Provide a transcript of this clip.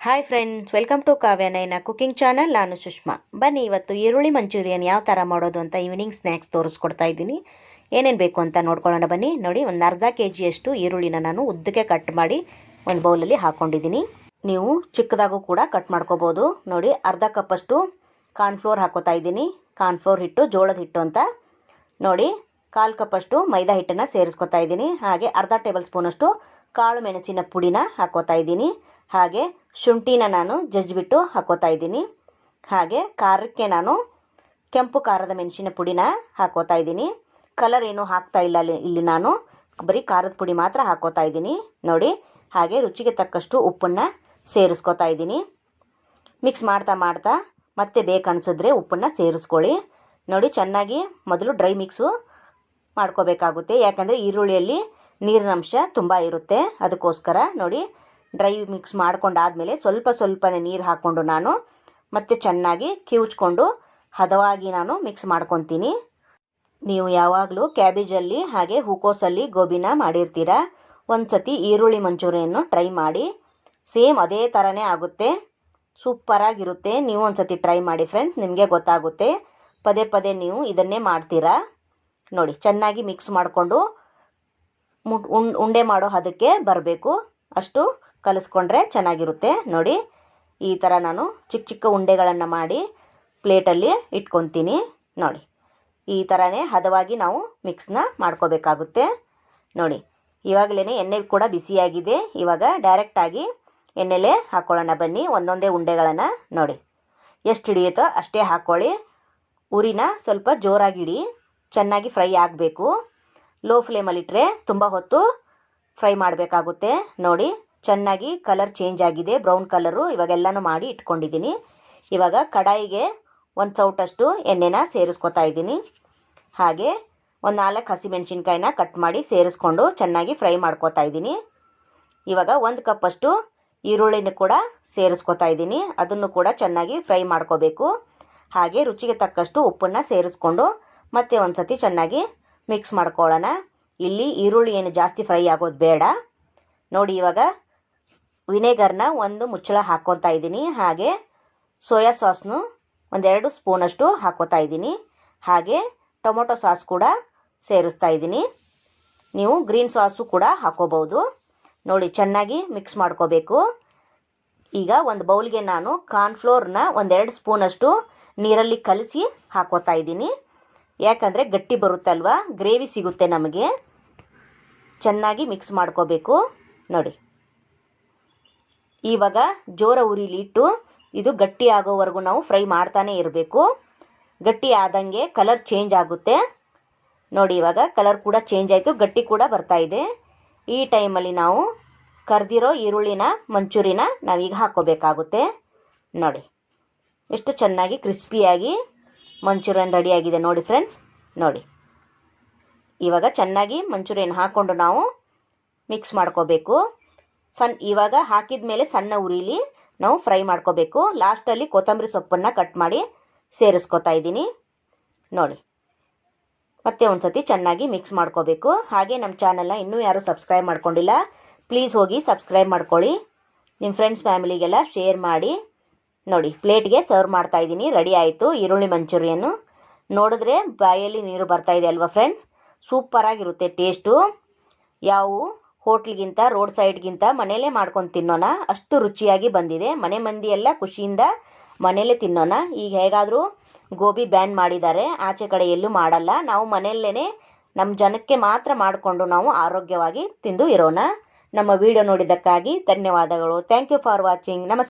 Hi friends, welcome to Kavya Naina cooking channel. ನಾನು ಸುಷ್ಮಾ. ಬನ್ನಿ ಇವತ್ತು ಈರುಳ್ಳಿ ಮಂಚೂರಿಯನ್ ಯಾವ ಥರ ಮಾಡೋದು ಅಂತ ಈವ್ನಿಂಗ್ ಸ್ನ್ಯಾಕ್ಸ್ ತೋರಿಸ್ಕೊಡ್ತಾ ಇದ್ದೀನಿ. ಏನೇನು ಬೇಕು ಅಂತ ನೋಡ್ಕೊಳ್ಳೋಣ ಬನ್ನಿ. ನೋಡಿ, ಒಂದು ಅರ್ಧ ಕೆಜಿಯಷ್ಟು ಈರುಳ್ಳಿನ ನಾನು ಉದ್ದಕ್ಕೆ ಕಟ್ ಮಾಡಿ ಒಂದು ಬೌಲಲ್ಲಿ ಹಾಕ್ಕೊಂಡಿದ್ದೀನಿ. ನೀವು ಚಿಕ್ಕದಾಗೂ ಕೂಡ ಕಟ್ ಮಾಡ್ಕೋಬೋದು. ನೋಡಿ, ಅರ್ಧ ಕಪ್ಪಷ್ಟು ಕಾರ್ನ್ಫ್ಲೋರ್ ಹಾಕೋತಾ ಇದ್ದೀನಿ. ಕಾರ್ನ್ಫ್ಲೋರ್ ಹಿಟ್ಟು, ಜೋಳದ ಹಿಟ್ಟು ಅಂತ. ನೋಡಿ, 1/4 ಕಪ್ಪಷ್ಟು ಮೈದಾ ಹಿಟ್ಟನ್ನು ಸೇರಿಸ್ಕೊತಾ ಇದ್ದೀನಿ. ಹಾಗೆ ಅರ್ಧ ಟೇಬಲ್ ಸ್ಪೂನಷ್ಟು ಕಾಳು ಮೆಣಸಿನ ಪುಡಿನ ಹಾಕೋತಾ ಇದ್ದೀನಿ. ಹಾಗೆ ಶುಂಠಿನ ನಾನು ಜಜ್ಜಿಬಿಟ್ಟು ಹಾಕೋತಾ ಇದ್ದೀನಿ. ಹಾಗೆ ಖಾರಕ್ಕೆ ನಾನು ಕೆಂಪು ಖಾರದ ಮೆಣಸಿನ ಪುಡಿನ ಹಾಕೋತಾ ಇದ್ದೀನಿ. ಕಲರ್ ಏನು ಹಾಕ್ತಾ ಇಲ್ಲ ಇಲ್ಲಿ ನಾನು ಬರೀ ಖಾರದ ಪುಡಿ ಮಾತ್ರ ಹಾಕೋತಾ ಇದ್ದೀನಿ. ನೋಡಿ, ಹಾಗೆ ರುಚಿಗೆ ತಕ್ಕಷ್ಟು ಉಪ್ಪನ್ನು ಸೇರಿಸ್ಕೊತಾ ಇದ್ದೀನಿ. ಮಿಕ್ಸ್ ಮಾಡ್ತಾ ಮಾಡ್ತಾ ಮತ್ತೆ ಬೇಕನ್ಸಿದ್ರೆ ಉಪ್ಪನ್ನು ಸೇರಿಸ್ಕೊಳ್ಳಿ. ನೋಡಿ, ಚೆನ್ನಾಗಿ ಮೊದಲು ಡ್ರೈ ಮಿಕ್ಸು ಮಾಡ್ಕೋಬೇಕಾಗುತ್ತೆ. ಯಾಕಂದರೆ ಈರುಳ್ಳಿಯಲ್ಲಿ ನೀರಿನಂಶ ತುಂಬ ಇರುತ್ತೆ. ಅದಕ್ಕೋಸ್ಕರ ನೋಡಿ, ಡ್ರೈ ಮಿಕ್ಸ್ ಮಾಡ್ಕೊಂಡಾದಮೇಲೆ ಸ್ವಲ್ಪನೇ ನೀರು ಹಾಕ್ಕೊಂಡು ನಾನು ಮತ್ತೆ ಚೆನ್ನಾಗಿ ಕಿವುಚ್ಕೊಂಡು ಹದವಾಗಿ ನಾನು ಮಿಕ್ಸ್ ಮಾಡ್ಕೊತೀನಿ. ನೀವು ಯಾವಾಗಲೂ ಕ್ಯಾಬೇಜಲ್ಲಿ ಹಾಗೆ ಹೂಕೋಸಲ್ಲಿ ಗೋಬಿನ ಮಾಡಿರ್ತೀರ. ಒಂದು ಸತಿ ಈರುಳ್ಳಿ ಮಂಚೂರಿಯನ್ನು ಟ್ರೈ ಮಾಡಿ. ಸೇಮ್ ಅದೇ ಥರನೇ ಆಗುತ್ತೆ, ಸೂಪರಾಗಿರುತ್ತೆ. ನೀವು ಒಂದು ಸತಿ ಟ್ರೈ ಮಾಡಿ ಫ್ರೆಂಡ್ಸ್, ನಿಮಗೆ ಗೊತ್ತಾಗುತ್ತೆ. ಪದೇ ನೀವು ಇದನ್ನೇ ಮಾಡ್ತೀರಾ. ನೋಡಿ, ಚೆನ್ನಾಗಿ ಮಿಕ್ಸ್ ಮಾಡಿಕೊಂಡು ಉಂಡೆ ಮಾಡೋ ಹದಕ್ಕೆ ಬರಬೇಕು. ಅಷ್ಟು ಕಲಿಸ್ಕೊಂಡ್ರೆ ಚೆನ್ನಾಗಿರುತ್ತೆ. ನೋಡಿ, ಈ ಥರ ನಾನು ಚಿಕ್ಕ ಉಂಡೆಗಳನ್ನು ಮಾಡಿ ಪ್ಲೇಟಲ್ಲಿ ಇಟ್ಕೊತೀನಿ. ನೋಡಿ, ಈ ಥರನೇ ಹದವಾಗಿ ನಾವು ಮಿಕ್ಸ್ನ ಮಾಡ್ಕೋಬೇಕಾಗುತ್ತೆ. ನೋಡಿ, ಇವಾಗಲೇ ಎಣ್ಣೆ ಕೂಡ ಬಿಸಿಯಾಗಿದೆ. ಇವಾಗ ಡೈರೆಕ್ಟಾಗಿ ಎಣ್ಣೆಲೇ ಹಾಕ್ಕೊಳ್ಳೋಣ ಬನ್ನಿ ಒಂದೊಂದೇ ಉಂಡೆಗಳನ್ನು. ನೋಡಿ, ಎಷ್ಟು ಹಿಡಿಯುತ್ತೋ ಅಷ್ಟೇ ಹಾಕ್ಕೊಳ್ಳಿ. ಉರಿನ ಸ್ವಲ್ಪ ಜೋರಾಗಿಡಿ, ಚೆನ್ನಾಗಿ ಫ್ರೈ ಆಗಬೇಕು. ಲೋ ಫ್ಲೇಮಲ್ಲಿಟ್ಟರೆ ತುಂಬ ಹೊತ್ತು ಫ್ರೈ ಮಾಡಬೇಕಾಗುತ್ತೆ. ನೋಡಿ, ಚೆನ್ನಾಗಿ ಕಲರ್ ಚೇಂಜ್ ಆಗಿದೆ, ಬ್ರೌನ್ ಕಲರು. ಇವಾಗೆಲ್ಲನೂ ಮಾಡಿ ಇಟ್ಕೊಂಡಿದ್ದೀನಿ. ಇವಾಗ ಕಡಾಯಿಗೆ 1 ಸೌಟಷ್ಟು ಎಣ್ಣೆನ ಸೇರಿಸ್ಕೊತಾ ಇದ್ದೀನಿ. ಹಾಗೆ ಒಂದು 4 ಹಸಿಮೆಣ್ಸಿನ್ಕಾಯಿನ ಕಟ್ ಮಾಡಿ ಸೇರಿಸ್ಕೊಂಡು ಚೆನ್ನಾಗಿ ಫ್ರೈ ಮಾಡ್ಕೋತಾ ಇದ್ದೀನಿ. ಇವಾಗ 1 ಕಪ್ಪಷ್ಟು ಈರುಳ್ಳಿನ ಕೂಡ ಸೇರಿಸ್ಕೊತಾ ಇದ್ದೀನಿ. ಅದನ್ನು ಕೂಡ ಚೆನ್ನಾಗಿ ಫ್ರೈ ಮಾಡ್ಕೋಬೇಕು. ಹಾಗೆ ರುಚಿಗೆ ತಕ್ಕಷ್ಟು ಉಪ್ಪನ್ನು ಸೇರಿಸ್ಕೊಂಡು ಮತ್ತೆ ಒಂದು ಸತಿ ಚೆನ್ನಾಗಿ ಮಿಕ್ಸ್ ಮಾಡ್ಕೊಳ್ಳೋಣ. ಇಲ್ಲಿ ಈರುಳ್ಳಿ ಏನು ಜಾಸ್ತಿ ಫ್ರೈ ಆಗೋದು ಬೇಡ. ನೋಡಿ, ಇವಾಗ ವಿನೆಗರ್ನ 1 ಮುಚ್ಚಳ ಹಾಕ್ಕೊತಾ ಇದ್ದೀನಿ. ಹಾಗೆ ಸೋಯಾ ಸಾಸ್ನು 1-2 ಸ್ಪೂನಷ್ಟು ಹಾಕ್ಕೋತಾ ಇದ್ದೀನಿ. ಹಾಗೆ ಟೊಮೊಟೊ ಸಾಸ್ ಕೂಡ ಸೇರಿಸ್ತಾ ಇದ್ದೀನಿ. ನೀವು ಗ್ರೀನ್ ಸಾಸು ಕೂಡ ಹಾಕೋಬಹುದು. ನೋಡಿ, ಚೆನ್ನಾಗಿ ಮಿಕ್ಸ್ ಮಾಡ್ಕೋಬೇಕು. ಈಗ ಒಂದು ಬೌಲ್ಗೆ ನಾನು ಕಾರ್ನ್ಫ್ಲೋರ್ನ 1-2 ಸ್ಪೂನಷ್ಟು ನೀರಲ್ಲಿ ಕಲಸಿ ಹಾಕೋತಾ ಇದ್ದೀನಿ. ಯಾಕಂದರೆ ಗಟ್ಟಿ ಬರುತ್ತಲ್ವ, ಗ್ರೇವಿ ಸಿಗುತ್ತೆ ನಮಗೆ. ಚೆನ್ನಾಗಿ ಮಿಕ್ಸ್ ಮಾಡ್ಕೋಬೇಕು. ನೋಡಿ, ಇವಾಗ ಜೋರ ಉರಿಲಿ ಇಟ್ಟು ಇದು ಗಟ್ಟಿ ಆಗೋವರೆಗೂ ನಾವು ಫ್ರೈ ಮಾಡ್ತಾನೆ ಇರಬೇಕು. ಗಟ್ಟಿ ಆದಂಗೆ ಕಲರ್ ಚೇಂಜ್ ಆಗುತ್ತೆ. ನೋಡಿ, ಇವಾಗ ಕಲರ್ ಕೂಡ ಚೇಂಜ್ ಆಯಿತು, ಗಟ್ಟಿ ಕೂಡ ಬರ್ತಾ ಇದೆ. ಈ ಟೈಮಲ್ಲಿ ನಾವು ಕರ್ದಿರೋ ಈರುಳ್ಳಿನ ಮಂಚೂರಿನ ನಾವೀಗ ಹಾಕ್ಕೋಬೇಕಾಗುತ್ತೆ. ನೋಡಿ, ಎಷ್ಟು ಚೆನ್ನಾಗಿ ಕ್ರಿಸ್ಪಿಯಾಗಿ ಮಂಚೂರಿಯನ್ ರೆಡಿಯಾಗಿದೆ ನೋಡಿ ಫ್ರೆಂಡ್ಸ್. ನೋಡಿ, ಇವಾಗ ಚೆನ್ನಾಗಿ ಮಂಚೂರಿಯನ್ ಹಾಕ್ಕೊಂಡು ನಾವು ಮಿಕ್ಸ್ ಮಾಡ್ಕೋಬೇಕು. ಇವಾಗ ಹಾಕಿದ ಮೇಲೆ ಸಣ್ಣ ಉರಿಲಿ ನಾವು ಫ್ರೈ ಮಾಡ್ಕೋಬೇಕು. ಲಾಸ್ಟಲ್ಲಿ ಕೊತ್ತಂಬರಿ ಸೊಪ್ಪನ್ನು ಕಟ್ ಮಾಡಿ ಸೇರಿಸ್ಕೊತಾ ಇದ್ದೀನಿ. ನೋಡಿ, ಮತ್ತೆ ಒಂದು ಸತಿ ಚೆನ್ನಾಗಿ ಮಿಕ್ಸ್ ಮಾಡ್ಕೋಬೇಕು. ಹಾಗೆ ನಮ್ಮ ಚಾನಲ್ನ ಇನ್ನೂ ಯಾರೂ ಸಬ್ಸ್ಕ್ರೈಬ್ ಮಾಡ್ಕೊಂಡಿಲ್ಲ, ಪ್ಲೀಸ್ ಹೋಗಿ ಸಬ್ಸ್ಕ್ರೈಬ್ ಮಾಡ್ಕೊಳ್ಳಿ. ನಿಮ್ಮ ಫ್ರೆಂಡ್ಸ್ ಫ್ಯಾಮಿಲಿಗೆಲ್ಲ ಶೇರ್ ಮಾಡಿ. ನೋಡಿ, ಪ್ಲೇಟ್ಗೆ ಸರ್ವ್ ಮಾಡ್ತಾ ಇದ್ದೀನಿ. ರೆಡಿ ಆಯಿತು ಈರುಳ್ಳಿ ಮಂಚೂರಿಯನ್ನು. ನೋಡಿದ್ರೆ ಬಾಯಲ್ಲಿ ನೀರು ಬರ್ತಾ ಇದೆ ಅಲ್ವಾ ಫ್ರೆಂಡ್ಸ್. ಸೂಪರಾಗಿರುತ್ತೆ ಟೇಸ್ಟು. ಯಾವ ಹೋಟ್ಲಿಗಿಂತ ರೋಡ್ ಸೈಡ್ಗಿಂತ ಮನೆಯಲ್ಲೇ ಮಾಡ್ಕೊಂಡು ತಿನ್ನೋಣ, ಅಷ್ಟು ರುಚಿಯಾಗಿ ಬಂದಿದೆ. ಮನೆ ಮಂದಿ ಎಲ್ಲ ಖುಷಿಯಿಂದ ಮನೆಯಲ್ಲೇ ತಿನ್ನೋಣ. ಈಗ ಹೇಗಾದರೂ ಗೋಬಿ ಬ್ಯಾನ್ ಮಾಡಿದ್ದಾರೆ, ಆಚೆ ಕಡೆ ಎಲ್ಲೂ ಮಾಡಲ್ಲ. ನಾವು ಮನೆಯಲ್ಲೇ ನಮ್ಮ ಜನಕ್ಕೆ ಮಾತ್ರ ಮಾಡಿಕೊಂಡು ನಾವು ಆರೋಗ್ಯವಾಗಿ ತಿಂದು ಇರೋಣ. ನಮ್ಮ ವಿಡಿಯೋ ನೋಡಿದ್ದಕ್ಕಾಗಿ ಧನ್ಯವಾದಗಳು. Thank you for watching. ನಮಸ್ಕಾರ.